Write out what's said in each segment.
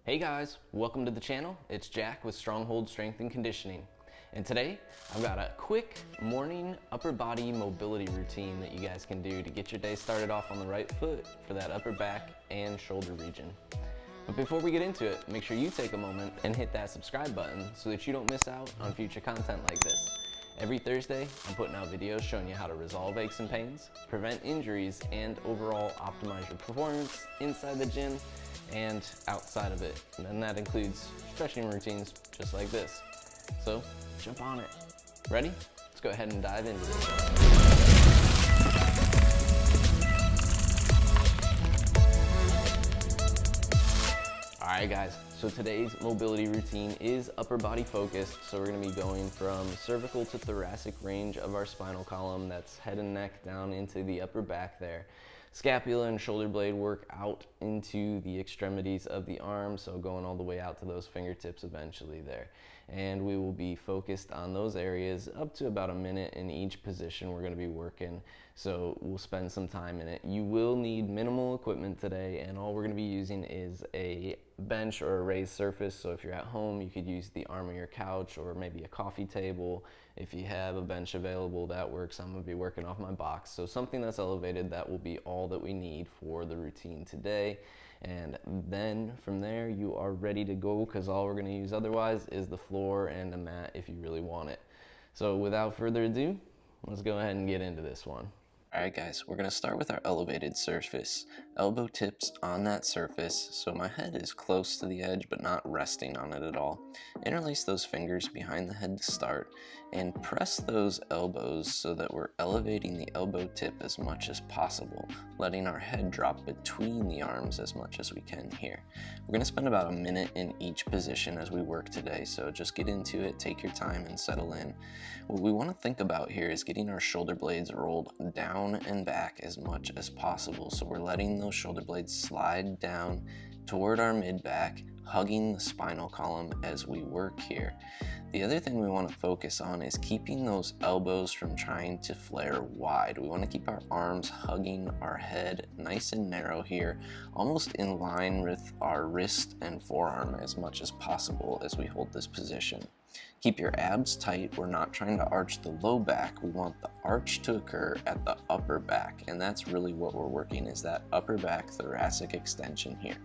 Hey guys, welcome to the channel. It's Jack with Stronghold Strength and Conditioning. And today, I've got a quick morning upper body mobility routine that you guys can do to get your day started off on the right foot for that upper back and shoulder region. But before we get into it, make sure you take a moment and hit that subscribe button so that you don't miss out on future content like this. Every Thursday, I'm putting out videos showing you how to resolve aches and pains, prevent injuries, and overall optimize your performance inside the gym and outside of it. And that includes stretching routines just like this. So jump on it. Ready? Let's go ahead and dive into this. Alright guys, so today's mobility routine is upper body focused, so we're going to be going from cervical to thoracic range of our spinal column, that's head and neck down into the upper back there. Scapula and shoulder blade work out into the extremities of the arm, so going all the way out to those fingertips eventually there. And we will be focused on those areas up to about a minute in each position we're going to be working, so we'll spend some time in it. You will need minimal equipment today, and all we're going to be using is a bench or a raised surface. So if you're at home, you could use the arm of your couch or maybe a coffee table. If you have a bench available, that works. I'm going to be working off my box, so something that's elevated. That will be all that we need for the routine today. And then from there you are ready to go, because all we're going to use otherwise is the floor and a mat if you really want it. So without further ado, let's go ahead and get into this one. Alright guys, we're going to start with our elevated surface. Elbow tips on that surface, so my head is close to the edge but not resting on it at all. Interlace those fingers behind the head to start, and press those elbows so that we're elevating the elbow tip as much as possible, letting our head drop between the arms as much as we can here. We're going to spend about a minute in each position as we work today, so just get into it, take your time and settle in. What we want to think about here is getting our shoulder blades rolled down and back as much as possible. So we're letting those shoulder blades slide down toward our mid-back, hugging the spinal column as we work here. The other thing we want to focus on is keeping those elbows from trying to flare wide. We want to keep our arms hugging our head nice and narrow here, almost in line with our wrist and forearm as much as possible as we hold this position. Keep your abs tight. We're not trying to arch the low back. We want the arch to occur at the upper back, and that's really what we're working, is that upper back thoracic extension here.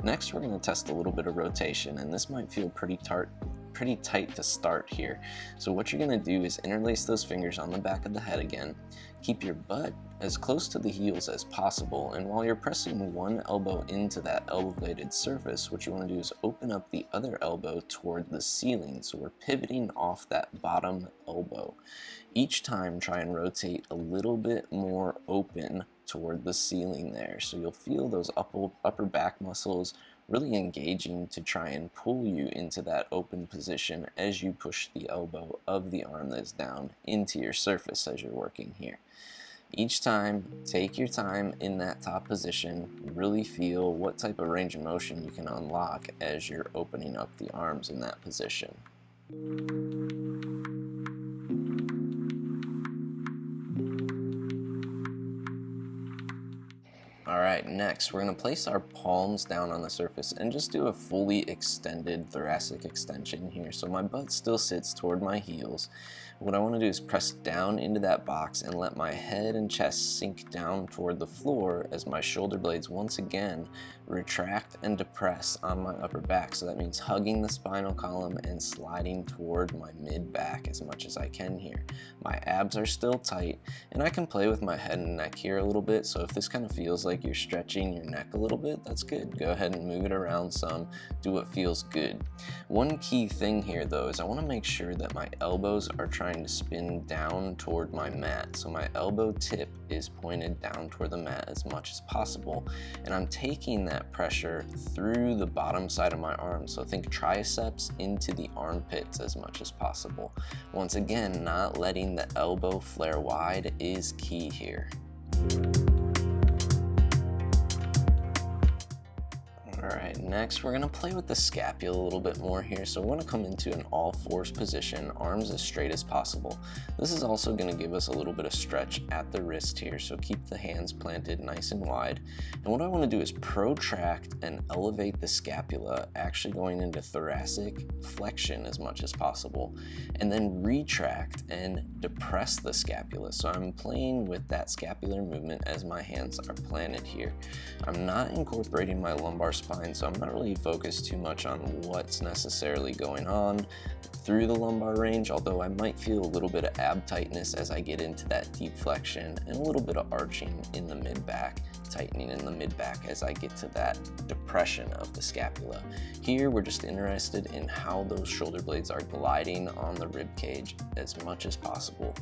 Next, we're going to test a little bit of rotation, and this might feel pretty tight to start here. So what you're going to do is interlace those fingers on the back of the head again. Keep your butt as close to the heels as possible, and while you're pressing one elbow into that elevated surface, what you want to do is open up the other elbow toward the ceiling, so we're pivoting off that bottom elbow. Each time, try and rotate a little bit more open toward the ceiling there, so you'll feel those upper back muscles really engaging to try and pull you into that open position as you push the elbow of the arm that's down into your surface as you're working here. Each time, take your time in that top position, really feel what type of range of motion you can unlock as you're opening up the arms in that position. Alright, next we're going to place our palms down on the surface and just do a fully extended thoracic extension here. So my butt still sits toward my heels. What I want to do is press down into that box and let my head and chest sink down toward the floor as my shoulder blades once again retract and depress on my upper back. So that means hugging the spinal column and sliding toward my mid-back as much as I can here. My abs are still tight, and I can play with my head and neck here a little bit, so if this kind of feels like you're stretching your neck a little bit, that's good. Go ahead and move it around some, do what feels good. One key thing here though is I want to make sure that my elbows are trying to spin down toward my mat, so my elbow tip is pointed down toward the mat as much as possible, and I'm taking that pressure through the bottom side of my arm, so think triceps into the armpits as much as possible. Once again, not letting the elbow flare wide is key here. Alright, next we're going to play with the scapula a little bit more here. So we're going to come into an all-fours position, arms as straight as possible. This is also going to give us a little bit of stretch at the wrist here, so keep the hands planted nice and wide. And what I want to do is protract and elevate the scapula, actually going into thoracic flexion as much as possible, and then retract and depress the scapula. So I'm playing with that scapular movement as my hands are planted here. I'm not incorporating my lumbar spine, so I'm not really focused too much on what's necessarily going on through the lumbar range, although I might feel a little bit of ab tightness as I get into that deep flexion and a little bit of arching in the mid-back, tightening in the mid-back as I get to that depression of the scapula. Here we're just interested in how those shoulder blades are gliding on the rib cage as much as possible.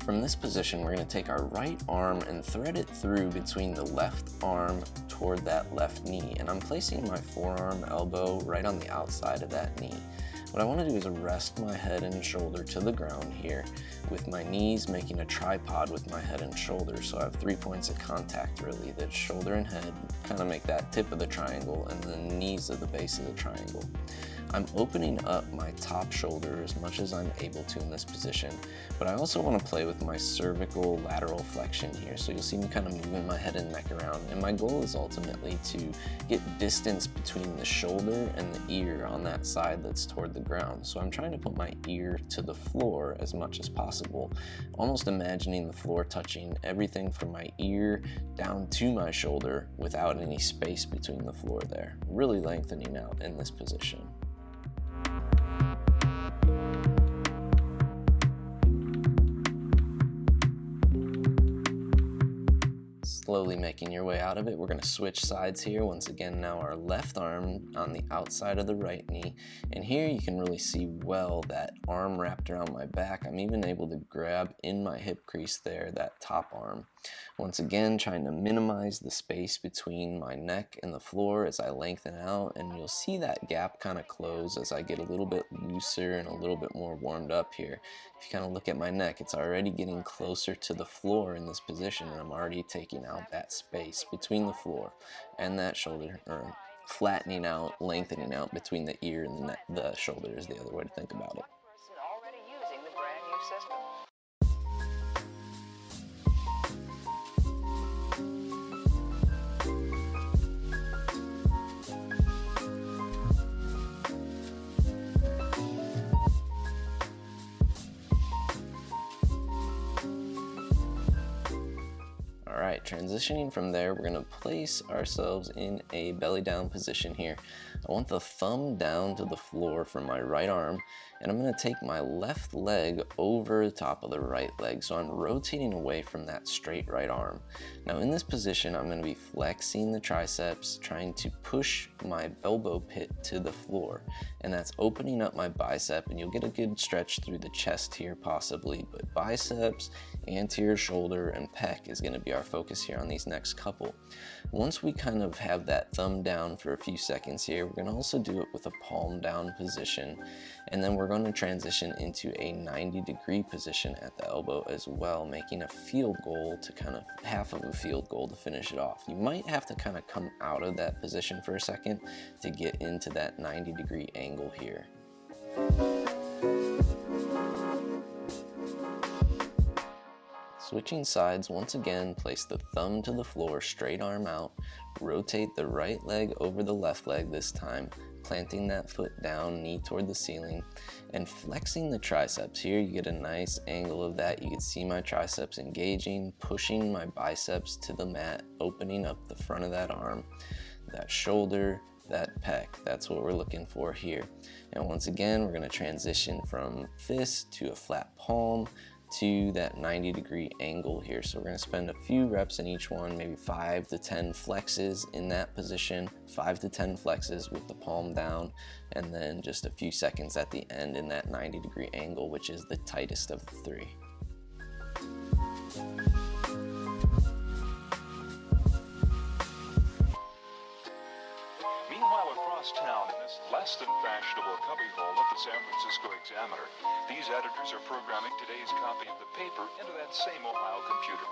From this position, we're going to take our right arm and thread it through between the left arm toward that left knee. And I'm placing my forearm elbow right on the outside of that knee. What I want to do is rest my head and shoulder to the ground here, with my knees making a tripod with my head and shoulder. So I have 3 points of contact really, that shoulder and head kind of make that tip of the triangle, and the knees are the base of the triangle. I'm opening up my top shoulder as much as I'm able to in this position, but I also want to play with my cervical lateral flexion here. So you'll see me kind of moving my head and neck around, and my goal is ultimately to get distance between the shoulder and the ear on that side that's toward the ground. So I'm trying to put my ear to the floor as much as possible, almost imagining the floor touching everything from my ear down to my shoulder without any space between the floor there, really lengthening out in this position. Slowly making your way out of it, we're going to switch sides here. Once again, now our left arm on the outside of the right knee, and here you can really see well that arm wrapped around my back. I'm even able to grab in my hip crease there, that top arm. Once again, trying to minimize the space between my neck and the floor as I lengthen out, and you'll see that gap kind of close as I get a little bit looser and a little bit more warmed up here. If you kind of look at my neck, it's already getting closer to the floor in this position, and I'm already taking out that space between the floor and that shoulder, or flattening out, lengthening out between the ear and the neck. The shoulder is the other way to think about it. Already using the brand new system. Alright, transitioning from there, we're going to place ourselves in a belly down position here. I want the thumb down to the floor for my right arm, and I'm going to take my left leg over the top of the right leg, so I'm rotating away from that straight right arm. Now in this position, I'm going to be flexing the triceps, trying to push my elbow pit to the floor, and that's opening up my bicep, and you'll get a good stretch through the chest here possibly, but biceps, anterior shoulder, and pec is going to be our focus here on these next couple. Once we kind of have that thumb down for a few seconds here, we're going to also do it with a palm down position, and then we're going to transition into a 90-degree position at the elbow as well, making a field goal to kind of half of a field goal to finish it off. You might have to kind of come out of that position for a second to get into that 90-degree angle here. Switching sides, once again, place the thumb to the floor, straight arm out, rotate the right leg over the left leg this time, planting that foot down, knee toward the ceiling, and flexing the triceps. Here you get a nice angle of that. You can see my triceps engaging, pushing my biceps to the mat, opening up the front of that arm, that shoulder, that pec. That's what we're looking for here. And once again, we're going to transition from fist to a flat palm, to that 90-degree angle here. So we're going to spend a few reps in each one, maybe 5 to 10 flexes in that position, 5 to 10 flexes with the palm down, and then just a few seconds at the end in that 90-degree angle, which is the tightest of the three. Meanwhile, across town in this last less than fashionable cubbyhole at the San Francisco Examiner. These editors are programming today's copy of the paper into that same Ohio computer.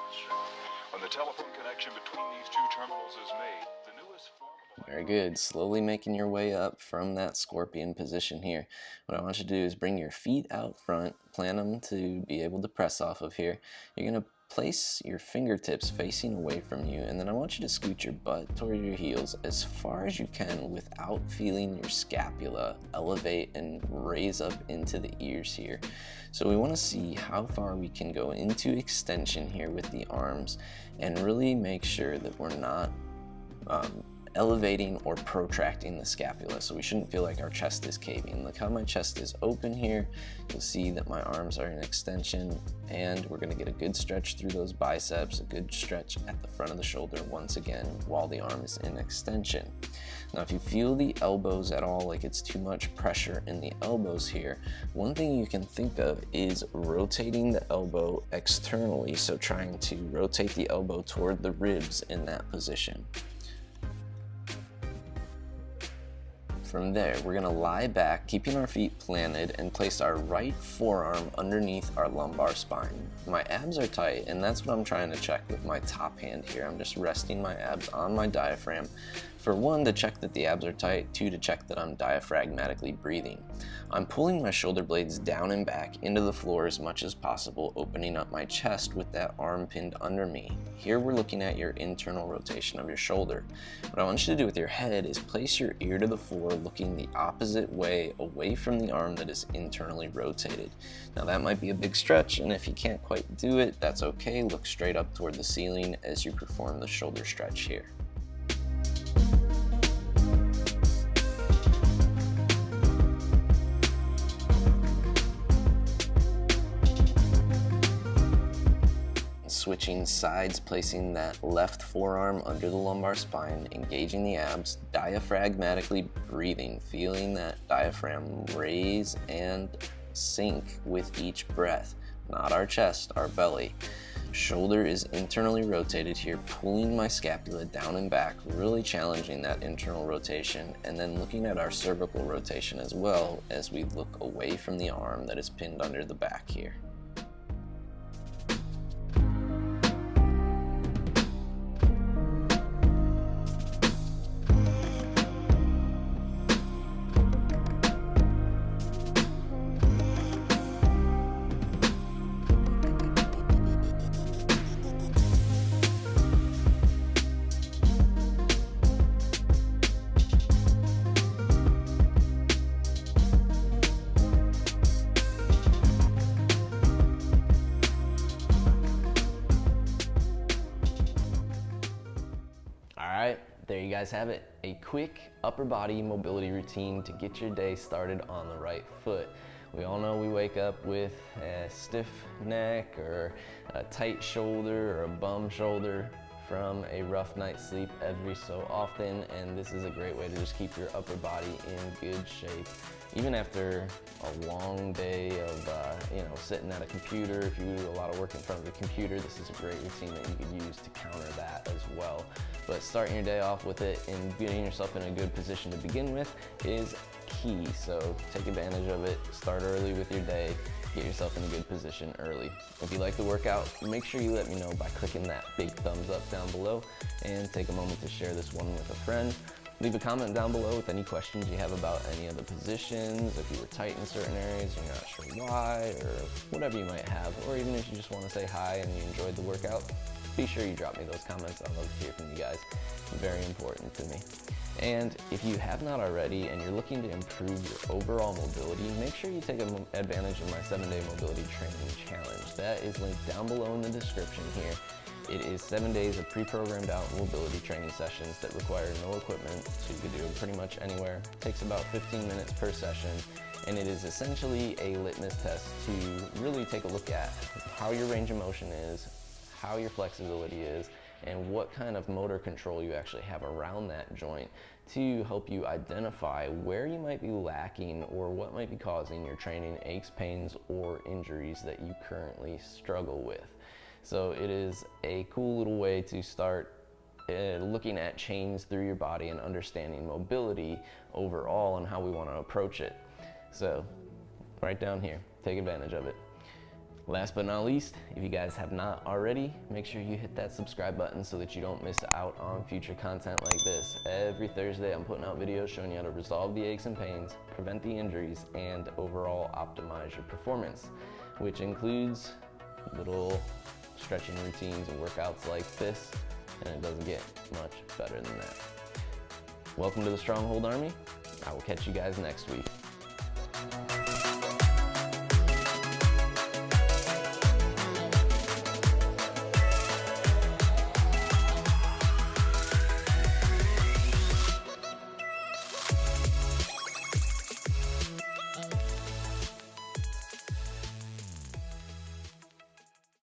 When the telephone connection between these two terminals is made, the newest form of... Very good. Slowly making your way up from that scorpion position here. What I want you to do is bring your feet out front, plant them to be able to press off of here. You're going to place your fingertips facing away from you, and then I want you to scoot your butt toward your heels as far as you can without feeling your scapula elevate and raise up into the ears here. So we want to see how far we can go into extension here with the arms and really make sure that we're not elevating or protracting the scapula, so we shouldn't feel like our chest is caving. Look how my chest is open here. You'll see that my arms are in extension, and we're going to get a good stretch through those biceps, a good stretch at the front of the shoulder once again while the arm is in extension. Now if you feel the elbows at all, like it's too much pressure in the elbows here, one thing you can think of is rotating the elbow externally, so trying to rotate the elbow toward the ribs in that position. From there, we're going to lie back, keeping our feet planted, and place our right forearm underneath our lumbar spine. My abs are tight, and that's what I'm trying to check with my top hand here. I'm just resting my abs on my diaphragm. For one, to check that the abs are tight, two, to check that I'm diaphragmatically breathing. I'm pulling my shoulder blades down and back into the floor as much as possible, opening up my chest with that arm pinned under me. Here we're looking at your internal rotation of your shoulder. What I want you to do with your head is place your ear to the floor, looking the opposite way away from the arm that is internally rotated. Now that might be a big stretch, and if you can't quite do it, that's okay. Look straight up toward the ceiling as you perform the shoulder stretch here. Switching sides, placing that left forearm under the lumbar spine, engaging the abs, diaphragmatically breathing, feeling that diaphragm raise and sink with each breath. Not our chest, our belly. Shoulder is internally rotated here, pulling my scapula down and back, really challenging that internal rotation, and then looking at our cervical rotation as well as we look away from the arm that is pinned under the back here. There you guys have it, a quick upper body mobility routine to get your day started on the right foot. We all know we wake up with a stiff neck or a tight shoulder or a bum shoulder from a rough night's sleep every so often, and this is a great way to just keep your upper body in good shape. Even after a long day of sitting at a computer, if you do a lot of work in front of the computer, this is a great routine that you could use to counter that as well. But starting your day off with it and getting yourself in a good position to begin with is key. So take advantage of it, start early with your day, get yourself in a good position early. If you like the workout, make sure you let me know by clicking that big thumbs up down below, and take a moment to share this one with a friend. Leave a comment down below with any questions you have about any of the positions, if you were tight in certain areas, you're not sure why, or whatever you might have, or even if you just want to say hi and you enjoyed the workout, be sure you drop me those comments. I love to hear from you guys. It's very important to me. And if you have not already and you're looking to improve your overall mobility, make sure you take advantage of my 7-day mobility training challenge. That is linked down below in the description here. It is 7 days of pre-programmed out mobility training sessions that require no equipment, so you can do it pretty much anywhere. It takes about 15 minutes per session, and it is essentially a litmus test to really take a look at how your range of motion is, how your flexibility is, and what kind of motor control you actually have around that joint to help you identify where you might be lacking or what might be causing your training aches, pains, or injuries that you currently struggle with. So it is a cool little way to start looking at chains through your body and understanding mobility overall and how we want to approach it. So right down here, take advantage of it. Last but not least, if you guys have not already, make sure you hit that subscribe button so that you don't miss out on future content like this. Every Thursday I'm putting out videos showing you how to resolve the aches and pains, prevent the injuries, and overall optimize your performance, which includes little stretching routines and workouts like this, and it doesn't get much better than that. Welcome to the Stronghold Army. I will catch you guys next week.